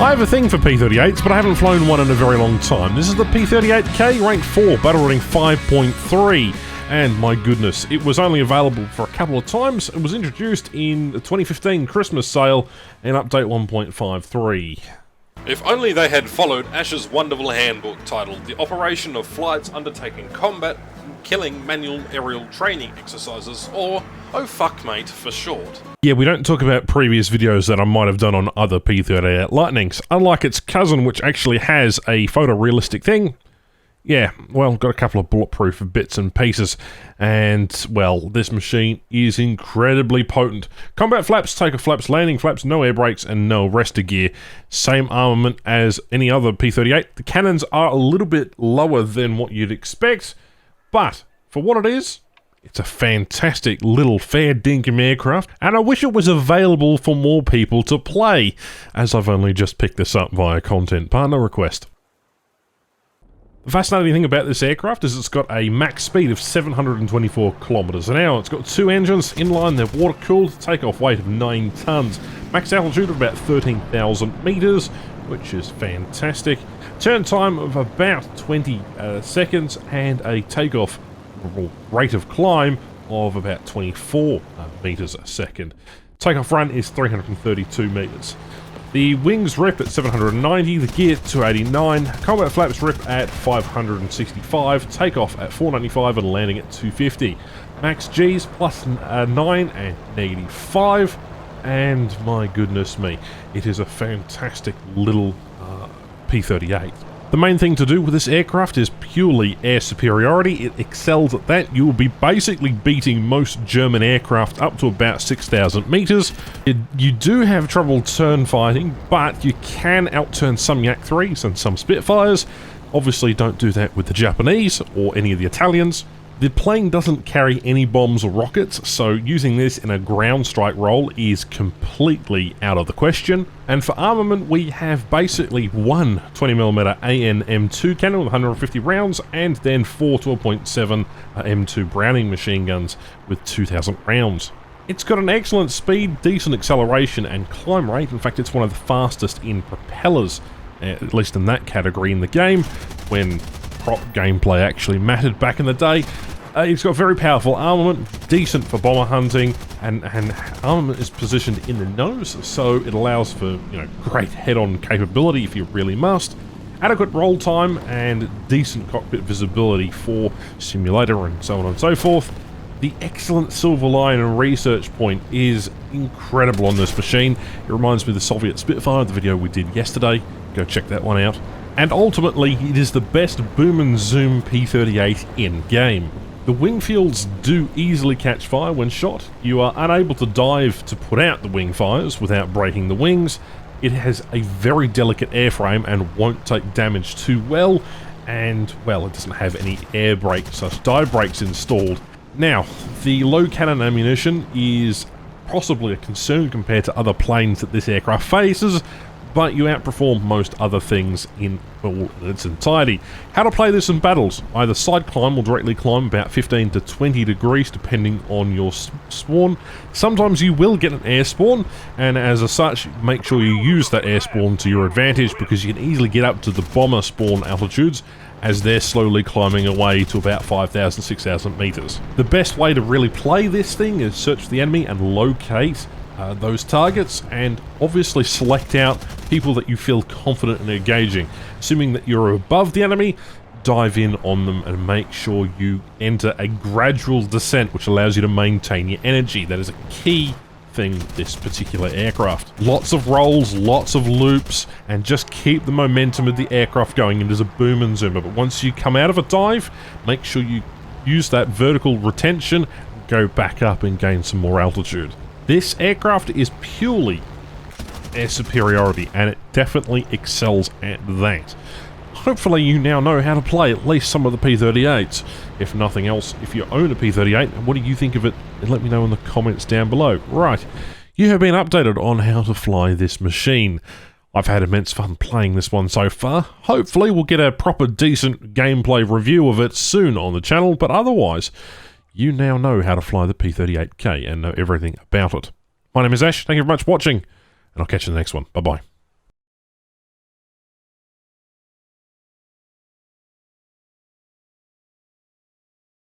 I have a thing for P-38s, but I haven't flown one in a very long time. This is the P-38K, rank 4, battle rating 5.3. And my goodness, it was only available for a couple of times. It was introduced in the 2015 Christmas sale in update 1.53. If only they had followed Ash's wonderful handbook titled The Operation of Flights Undertaking Combat Killing Manual Aerial Training Exercises, or Oh Fuck Mate for short. Yeah, we don't talk about previous videos that I might have done on other P-38 Lightnings, unlike its cousin which actually has a photorealistic thing. Yeah, well, got a couple of bulletproof bits and pieces, and, well, this machine is incredibly potent. Combat flaps, takeoff flaps, landing flaps, no air brakes, and no arrestor gear. Same armament as any other P-38. The cannons are a little bit lower than what you'd expect, but for what it is, it's a fantastic little fair dinkum aircraft, and I wish it was available for more people to play, as I've only just picked this up via content partner request. The fascinating thing about this aircraft is it's got a max speed of 724 kilometers an hour. It's got two engines, inline, they're water-cooled, takeoff weight of 9 tons, max altitude of about 13,000 meters, which is fantastic. Turn time of about 20 seconds, and a takeoff rate of climb of about 24 meters a second. Takeoff run is 332 meters. The wings rip at 790, the gear 289, combat flaps rip at 565, takeoff at 495 and landing at 250. Max G's plus 9 and negative 5, and my goodness me, it is a fantastic little P-38. The main thing to do with this aircraft is purely air superiority. It excels at that. You will be basically beating most German aircraft up to about 6,000 meters. You do have trouble turn fighting, but you can outturn some Yak 3s and some Spitfires. Obviously don't do that with the Japanese or any of the Italians. The plane doesn't carry any bombs or rockets, so using this in a ground strike role is completely out of the question. And for armament, we have basically one 20mm AN M2 cannon with 150 rounds, and then four 12.7 M2 Browning machine guns with 2,000 rounds. It's got an excellent speed, decent acceleration and climb rate. In fact, it's one of the fastest in propellers, at least in that category in the game, when prop gameplay actually mattered back in the day. It's got very powerful armament, decent for bomber hunting, and armament is positioned in the nose, so it allows for, great head-on capability if you really must. Adequate roll time and decent cockpit visibility for simulator and so on and so forth. The excellent silver line and research point is incredible on this machine. It reminds me of the Soviet Spitfire, the video we did yesterday. Go check that one out. And ultimately, it is the best boom and zoom P-38 in-game. The wing fields do easily catch fire when shot. You are unable to dive to put out the wing fires without breaking the wings. It has a very delicate airframe and won't take damage too well. And, well, it doesn't have any air brakes or dive brakes installed. Now, the low cannon ammunition is possibly a concern compared to other planes that this aircraft faces, but you outperform most other things in its entirety. How to play this in battles: either side climb or directly climb about 15 to 20 degrees depending on your spawn. Sometimes you will get an air spawn, and as such, make sure you use that air spawn to your advantage, because you can easily get up to the bomber spawn altitudes as they're slowly climbing away to about 5,000, 6,000 meters. The best way to really play this thing is search the enemy and locate those targets, and obviously select out people that you feel confident in engaging. Assuming that you're above the enemy, dive in on them and make sure you enter a gradual descent, which allows you to maintain your energy. That is a key thing with this particular aircraft. Lots of rolls, lots of loops, and just keep the momentum of the aircraft going. It is a boom and zoomer, but once you come out of a dive, make sure you use that vertical retention, go back up and gain some more altitude. This aircraft is purely air superiority, and it definitely excels at that. Hopefully you now know how to play at least some of the P-38s. If nothing else, if you own a P-38, what do you think of it? And let me know in the comments down below. Right, you have been updated on how to fly this machine. I've had immense fun playing this one so far. Hopefully we'll get a proper decent gameplay review of it soon on the channel, but otherwise, you now know how to fly the P-38K and know everything about it. My name is Ash, thank you very much for watching, and I'll catch you in the next one. Bye-bye.